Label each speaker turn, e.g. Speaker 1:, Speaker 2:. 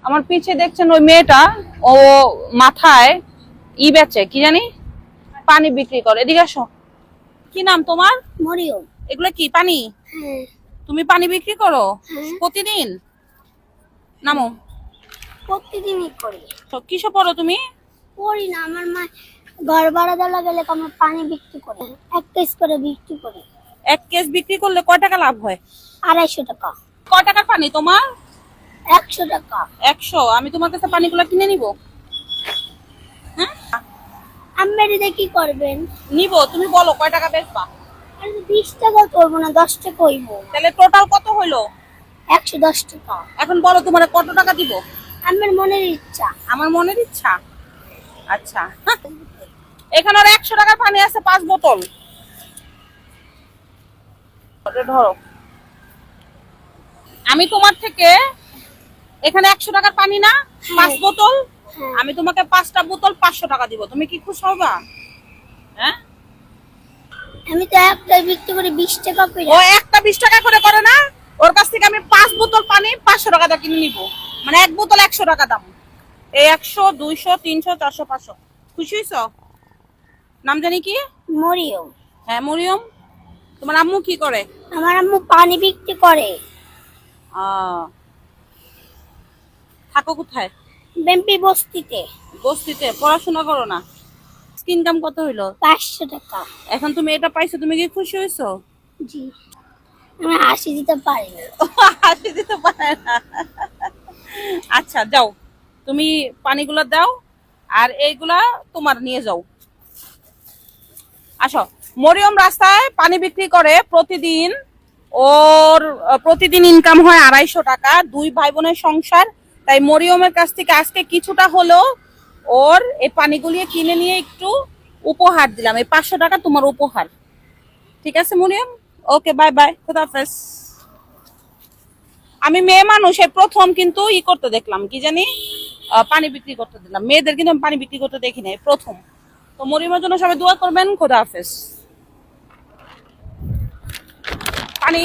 Speaker 1: আমার পিছে দেখছেন ওই মেয়েটা, ও মাথায় ই বেচে, কি জানি পানি বিক্রি করে। এদিকে আসো। কি নাম তোমার?
Speaker 2: মরিয়ম।
Speaker 1: এগুলো কি পানি?
Speaker 2: হ্যাঁ।
Speaker 1: তুমি পানি বিক্রি করো
Speaker 2: হ্যাঁ।
Speaker 1: প্রতিদিন? নামো।
Speaker 2: প্রতিদিনই করি।
Speaker 1: তো কিসে পড়ো তুমি?
Speaker 2: করি না, আমার মা ঘর ভাড়া দেওয়া গেলে আমার পানি বিক্রি করে, 1 কেজি করে বিক্রি করে।
Speaker 1: 1 কেজি বিক্রি করলে কয় টাকা লাভ হয়?
Speaker 2: 250 টাকা।
Speaker 1: কয় টাকার পানি তোমার?
Speaker 2: 100 টাকা।
Speaker 1: 100। আমি তোমার কাছে পানিগুলো কিনে নিব। হ্যাঁ,
Speaker 2: আপনারা কি করবেন?
Speaker 1: নিব। তুমি বলো কয় টাকা বেচবা?
Speaker 2: আর 20 টাকা করবো না, 10 টাকা হইব।
Speaker 1: তাহলে টোটাল কত হইলো?
Speaker 2: 110 টাকা।
Speaker 1: এখন বলো তোমার কত টাকা দিব?
Speaker 2: আমার মনের ইচ্ছা।
Speaker 1: আমার মনের ইচ্ছা। আচ্ছা, এখানে আর 100 টাকার পানি আছে 5 বোতল। ধরো, আমি তোমার থেকে এখানে 100 টাকার পানি না 5 বোতল, আমি তোমাকে 5টা বোতল 500 টাকা দিব। তুমি কি খুশি হবা? হ্যাঁ,
Speaker 2: আমি তো একটা বিক্রি করে 20 টাকা করে।
Speaker 1: ও একটা 20 টাকা করে করে না, ওর কাছ থেকে আমি 5 বোতল পানি 500 টাকা দিয়ে কিনে নিব। মানে এক বোতল 100 টাকা দাম। এই 100, 200, 300, 400, 500। খুশি হইছো? নাম জানি কি?
Speaker 2: মরিয়ম।
Speaker 1: হ্যাঁ, মরিয়ম। তোমার আম্মু কি করে?
Speaker 2: আমার আম্মু পানি বিক্রি করে।
Speaker 1: থাকো কোথায়?
Speaker 2: বেম্পি বস্তিতে।
Speaker 1: বস্তিতে। পড়াশোনা করো না? ইনকাম কত হইলো?
Speaker 2: 500 টাকা।
Speaker 1: এখন তুমি এটা পাইছো, তুমি কি খুশি হইছো?
Speaker 2: জি। আমি হাসি দিতে পারি না।
Speaker 1: হাসি দিতে পারে না। আচ্ছা যাও, তুমি পানিগুলো দাও আর এইগুলা তোমার নিয়ে যাও। আসো। মরিয়ম রাস্তায় পানি বিক্রি করে প্রতিদিন। ওর প্রতিদিন ইনকাম হয় 250 টাকা। 2 ভাই বোনের সংসার। তাই মরিয়মের কাছ থেকে আজকে কিছুটা হলো ওর এই পানিগুলি কিনে নিয়ে একটু উপহার দিলাম। এই 500 টাকা তোমার উপহার। ঠিক আছে মরিয়ম? ওকে, বাই বাই, খোদা হাফেজ। আমি মেয়ে মানুষ, এই প্রথম কিন্তু ই করতে দেখলাম, কি জানি পানি বিক্রি করতে দিলাম। মেয়েদের কিন্তু আমি পানি বিক্রি করতে দেখি না, এই প্রথম। তো মরিয়মের জন্য সবাই দোয়া করবেন। খোদা হাফেজ। পানি